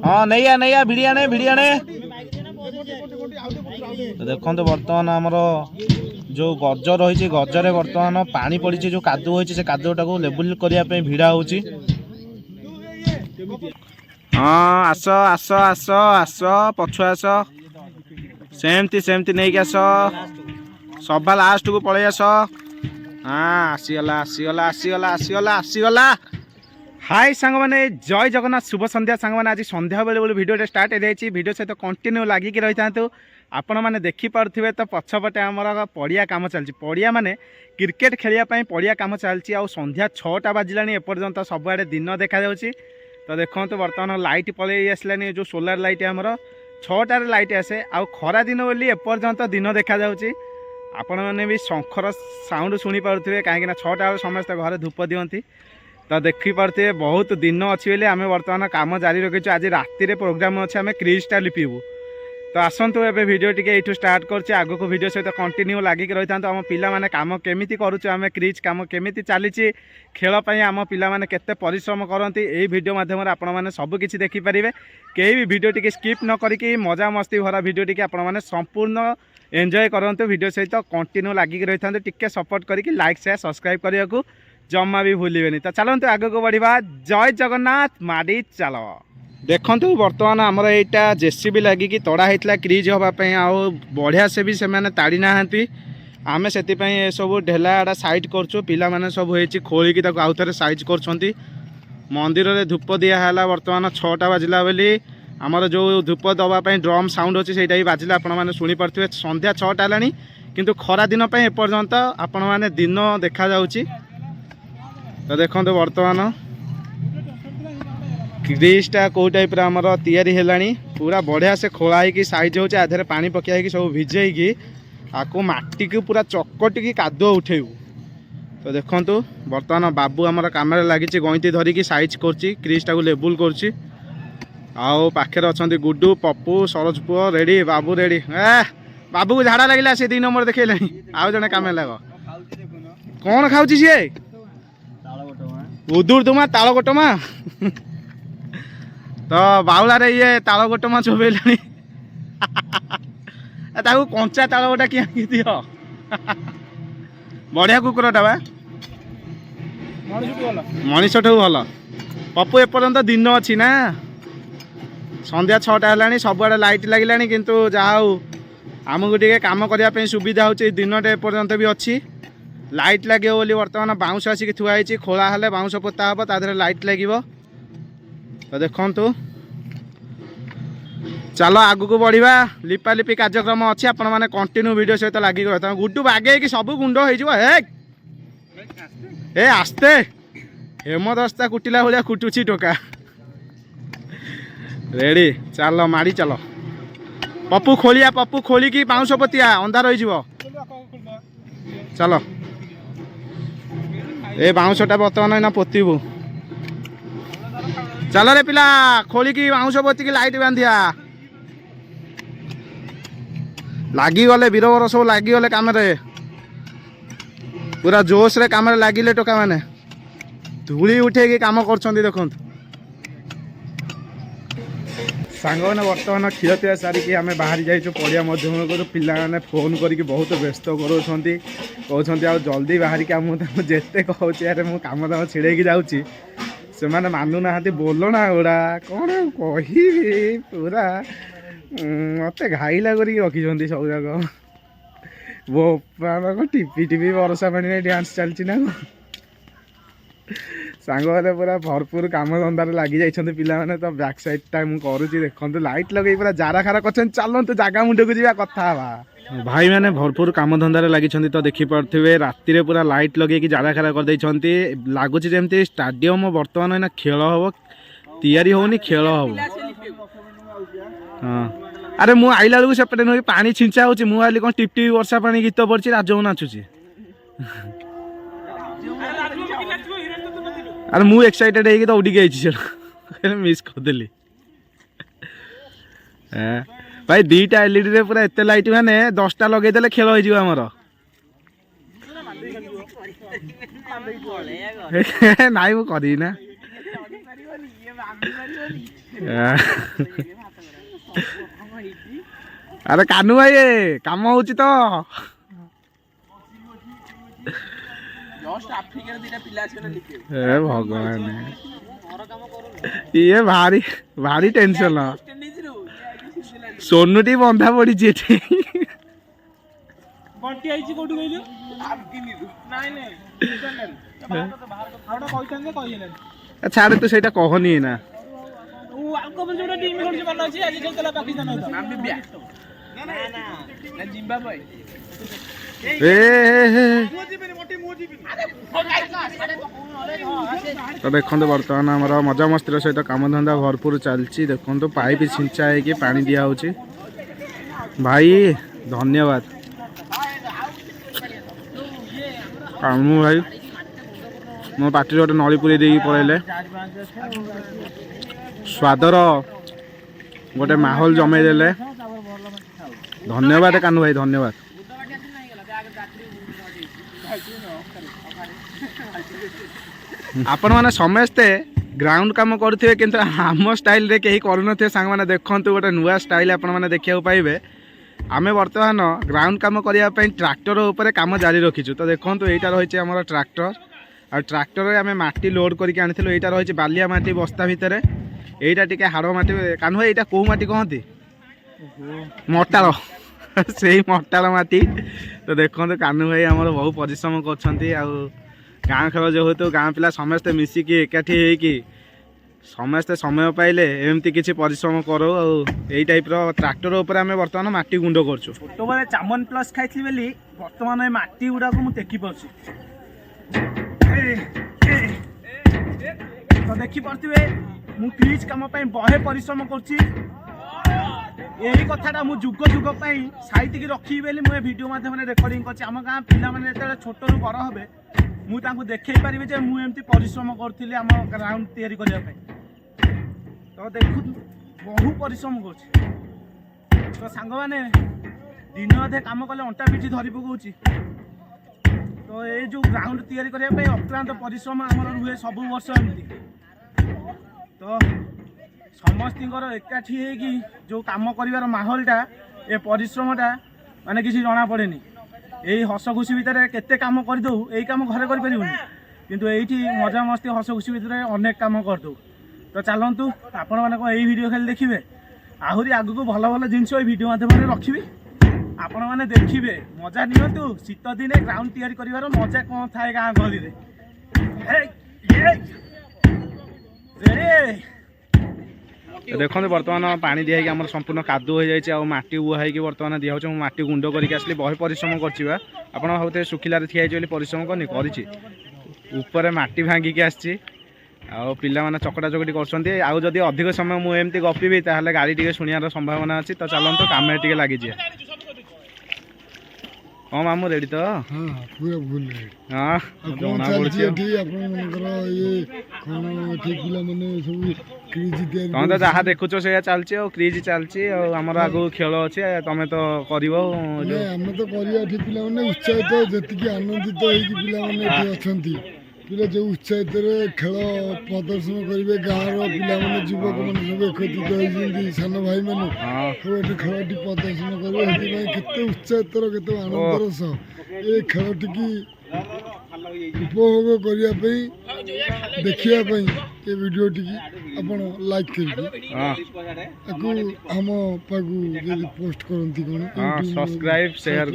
हाँ नहीं नहीं भिड़िया ने देखो बर्तमान आमर जो गज रही गजरे बर्तमान पानी पड़ी जो कादु होती से कादुटा को लेबुल करने भिड़ा हो। हाँ आस आस आस आस पछु आस सेमती सेमती नहीं आस सभा लास्ट को पलि आस। हाँ आसीगला आसीगला आसीगला आसीगला आसीगला। हाय सांग मैंने जय जगन्नाथ शुभ संध्या सांग मैंने आज संध्या बेले वीडियो स्टार्ट हो वीडियो सहित कंटिन्यू लगिक रही था। आपण मैंने देखिपे तो पछपटे आमर पड़िया कम चलती पड़िया माने क्रिकेट खेलने पड़िया कम चलती आ संध्या 6टा बाजिला एपर्यंत सबुआड़े दिन देखा तो देखो बर्तमान लाइट पलि आसलानी जो सोलार लाइट आमर 6टार लाइट आसे आ खरा दिन बोली एपर्यंत दिन देखा आपण मैंने भी शंखर साउंड शुणी पारे कहीं 6टा समस्त घर धूप दिखती तो देखिपे बहुत दिन अच्छी बोली आम बर्तमान कम जारी रखीचु। आज राति प्रोग्राम अच्छे आम क्रिजटा लिपिबू तो आसतु एवं भिडियो टी ये स्टार्ट कर आग को भिडियो सहित कंटिन्यू लगिक रही था। आम पाने कम केमी करुचु आम क्रिज कम केमी चली खेलपाई आम पाने केते परिश्रम करती यही भिडियो माध्यम आपण मैंने सबकि देखिपारे कहीं भी भिडियो टी स्किप न करी मजा मस्ती भरा भिडियो टी आपण मैंने संपूर्ण एंजॉय करंतु भिडियो सहित कंटिन्यू लगिक रही था। टिके सपोर्ट करके लाइक शेयर सब्सक्राइब करने को जमा भी भूलिबेनी। तो चलते आग को बढ़िया जय जगन्नाथ माड़ी चल। देखु बर्तमान आमर यहाँ जेसीबी लगिकी तड़ा होता क्रिज हाँपाई आउ बढ़िया से भी से ताड़ी ना आम से सब ढेला साइड करचु पिला माने सब होती खोलिकी आउ थे साइज कर मंदिर में धूप दिहला बर्तमान 6टा बाजिला बोली आमर जो धूप दवापाई ड्रम साउंड अच्छी से ही बाजिला आपण मैंने शुणी पारे संध्या 6टा है किंतु खरा दिन एपर्यंत आपण मैंने दिन देखा जाउची। तो देखो बर्तमान क्रिजटा कौ टाइप आमर या पूरा बढ़िया से खोलाई साइज हो आधे पानी पकई सब भिजे आपको माटी को पूरा चकटिकी कादुआ उठेबू। तो देखु बर्तमान बाबू आमर कम लगी गईती धरिकी साइज कर क्रिजटा को लेबुल कर पाखे अच्छा गुडू पप्पू सरोज पुओ रेडी बाबू रेडी बाबू को झाड़ा लगे सी 2 नंबर देखले आउ जड़े कम लग कौन खाऊ सी उदूर तुमा ताल गोटमा तो बाउला रे ये ताल गोटमा चोबेलानी ताकू कंचा ताल गोटा कि दिह बढ़िया कुकुरटा बा मनीष भल पप्पू एपर्यंत दिन अच्छी ना संध्या 6टा है सबुआड़े लाइट लगे किंतु जाऊ आमको टे कम करने सुविधा हो दिन एपर्यंत भी अच्छी लाइट लगे बोली बर्तमान बाउंस आसिक थुआई खोला हेले बाउंस पोता हम तादेह लाइट लगे। तो देखु चलो आग को बढ़िया लिपालिपि कार्यक्रम अच्छी आपण मैंने कंटिन्यू वीडियो सहित लगिक रही था। गुड्डू बागे सब गुंड हो आस्ते हेमदस्ता कुटिला भाया कुटुची टोका रेडी चल माड़ी चल पप्पू खोलिया पप्पू खोलिकी बाउंस पोतिया अंधार हो चलो ए बाउंसटा बर्तमान ना पोतबू चल रे पिला खोलिकी बाउंस पोतिकी लाइट बांधिया लगिगले वीरवर सब लगिगले कम पूरा जोश रे कम लगिले टोका मैंने धूली उठे कम कर देखु सांग मैंने बर्तमान क्षीर पिया सारिकी आम बाहर जाइए पड़िया मध्यम को पिलाने फोन करके बहुत व्यस्त कराउछंती कहते आ जल्दी बाहर के मुझे जिते कहूँ यार मु कम दाम छिड़ेकी जाऊँगी से मैंने मानुना बोलना गुड़ा कौन कही पूरा मत घाइला कर रखी सब जाक वो टिपी टिपी बरसा पानी डांस चलती ना सांग मैंने पूरा भरपूर कम धंदार लगी जाइए पिलाने तो बैक साइडटा मुझे देखो लाइट लगे पूरा जार खारा कर चलते जगह मुंड को जा कथा भाई मैंने भरपूर कम धंदार लगी तो देखिपे राति पूरा लाइट लगे जार खारा कर लगुच जमी स्टाडियम बर्तमान ना खेल हम तैयारी होनी खेल हम। हाँ अरे मु आइला बेलू सेपटे नुह पानी छिंचा हो मुझे कौन टिप टिप वर्षा पानी गीत पड़ी राजू नाचुची अरे मु एक्साइटेड है तो उड़ी आई मिस करदेली भाई 2टा एलईडी रे पूरा एते लाइट माने 10टा लगेदेले खेल हो आमर नाई मु करी ना अरे कानू भाई काम होची तो ए भगवान ये भारी भारी टेंशन सोनुटी बंधा पड़ी छाड़े तो सहीटा कहनी ना तो देखो बर्तमान आम मजा मस्ती सहित काम धंदा भरपूर चलती देखो पाइप छिंचा है पानी दिया भाई धन्यवाद कामू भाई मो पार्टी गोटे नली पूरी दे पड़े स्वादर गोटे माहौल जमेदेले धन्यवाद कानू भाई धन्यवाद आपण मैंने समस्ते ग्राउंड काम करुवे किंतु आम स्टाइल रे कहीं करूँ सांग मैंने देखु गोटे नुआ स्टाइल आपण मैंने देखा पाइबे आमे बर्तमान ग्राउंड काम करने ट्रैक्टर उपर काम जारी रखीचु तो देखो यहाँ रही आम ट्रैक्टर आ ट्रैक्टर आम माटी लोड करके आनी यहाँ रही बालिया माटी बस्ता भितर यहीटा टी हाड़ माटी कानू भाई यहाँ कौ माटी कहती मटाल से मटाल माटी तो देखो कानू भाई आम बहुत परिश्रम कर गाँ खेल जो तो गाँ पिला समस्ते मिसिकी एकाठी होगी समस्ते समय पाइले एमती किसी परिश्रम करो यही टाइप रो ट्रैक्टर उपर आम बर्तमान माटी गुंड करछु छोट बेले चामन प्लस खाई बोली बर्तमान माटी गुड़ा को देखी पार्छ तो देखी पारे मु क्रीज काम बहे परिश्रम यही कथाटा मु जुग जुग साइटिक रखी बोली मुझे वीडियो माध्यम रेकर्डिंग कर गाँ पिला छोट रू बड़ हे मुझे देखई पारि जे मुझे परिश्रम करी आम ग्राउंड तैयारी करने तो देखु बहु परिश्रम कर तो सांग मैंने दिन अधे काम कले अंटा पिठी धरी पकाऊँ तो ये जो ग्राउंड तैयारी करने अक्लांत परिश्रम आम रुहे सब वर्ष एमती तो समस्त एकाठी होगी जो काम कर माहौलटा ए परिश्रमटा माने किसी जना पड़े यही हस खुशी भितर केते काम करदे यही काम घरे कर किंतु एठी मजा मस्ती हस खुशी भितर अनेक काम करदे तो चलतु आपण माने यही वीडियो खाली देखिए आहरी आगु को भल भल जिनस वीडियो माध्यम रखी आपण मैंने देखिए मजा नियंतु शीत दिने ग्राउंड तैयारी कर मजा कौन थाए गाँ गहली देखो बर्तमान पानी दिखाई आम संपूर्ण कादू हो जाए मटी बुआ हो बर्तमान दिखाई मटी गुंड करके आसली बहे परिश्रम कर भावते शुखिलार ठिया परिश्रम करनी कर मटी भांगिकी आसी पिला माने चकटा चकटी कर अधिक समय मुझे गपी गाड़ी टे शुणार संभावना अच्छी तो चलते कम टे लगी हाँ मामू रेडी तो पूरा भूल हाँ जना पड़ी तुम तो जहाँ देखुच से चलती क्रिज चलती आमर आगु खेल अच्छे तुम तो कर तो पे उत्साहित जी आनंदित होती पिला जो उत्साहित खेल प्रदर्शन करेंगे गाँव पाने युवक मैंने सब एकत्रित होती सान भाई मैंने सब खेल प्रदर्शन करेंगे केते उत्साहित केते आनंदर सह ये खेल टी उपभोग करने देखा ये वीडियो टी आप लाइक करके आम पाक पोस्ट करती कौन सब्सक्राइब शेयर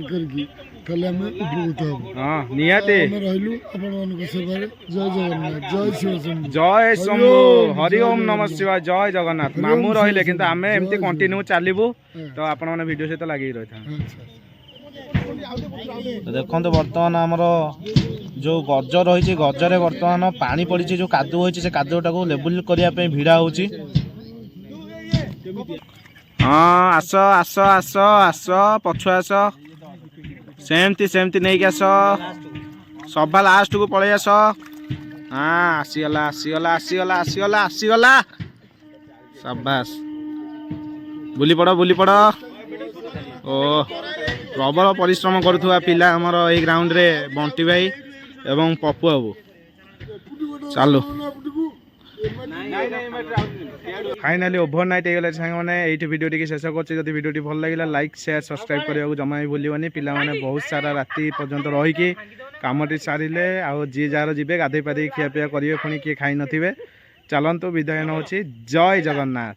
करके ताले आम उपकृत हम हाँ निहाते रहिलु आपण सेवारे जय जगन्नाथ जय शिव शंभु जय शंभु हरि ओम नमः शिवाय जय जगन्नाथ मामू रहिले किंतु आमे एमती कंटिन्यू चालिबु तो आपण माने वीडियो सहित लागि रहि था देखो बर्तमान आमर जो गज रही गजरे बर्तमान पानी पड़ी जो कादू होती से कादूटा को लेबुल करने भिड़ा हो हाँ आस आस आस आस पछु आस सेमती सेमती नहीं कि आस सभा लास्ट को पलि आस हाँ आसीगला आसीगला आसीगला आसीगला आसीगला शाबाश बुली पड़ ओ प्रबल परिश्रम करुवा पिला आमर ये ग्राउंड रे बंटी भाई एवं पप्पू बाबू चलो फाइनाली ओभर नाइट हो साने ये भिडियो शेष कर भिडियो भल लगे लाइक शेयर सब्सक्राइब करने जमा भी भूलि पाने बहुत सारा राति पर्यंत रहीकि कमटी सारे आउ जी जार जी गाधे पाधे खियापिया करेंगे पुणी किए खाई नथिबे चलतु विदाय नौ जय जगन्नाथ।